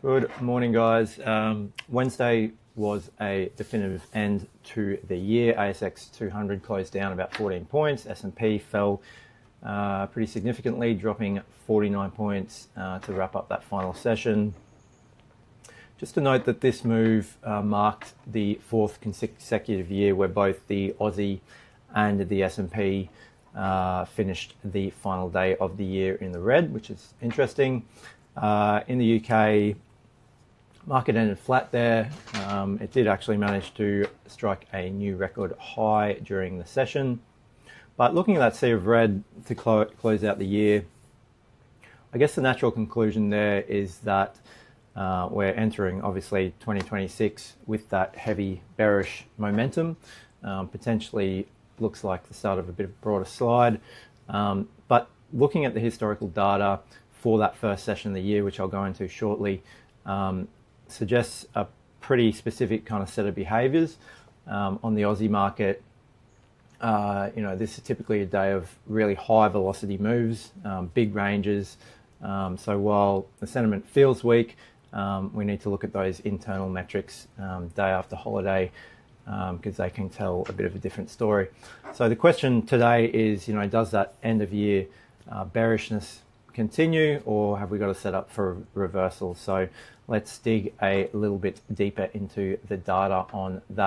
Good morning, guys. Wednesday was a definitive end to the year. ASX 200 closed down about 14 points. S&P fell pretty significantly, dropping 49 points to wrap up that final session. Just to note that this move marked the fourth consecutive year where both the Aussie and the S&P finished the final day of the year in the red, which is interesting. In the UK, market ended flat there. It did actually manage to strike a new record high during the session. But looking at that sea of red to close out the year, I guess the natural conclusion there is that we're entering, obviously, 2026 with that heavy bearish momentum. Potentially looks like the start of a bit of a broader slide. But looking at the historical data for that first session of the year, which I'll go into shortly, suggests a pretty specific kind of set of behaviours on the Aussie market. This is typically a day of really high velocity moves, big ranges. So while the sentiment feels weak, we need to look at those internal metrics day after holiday because they can tell a bit of a different story. So the question today is, does that end of year bearishness continue, or have we got to set up for a reversal? So let's dig a little bit deeper into the data on that.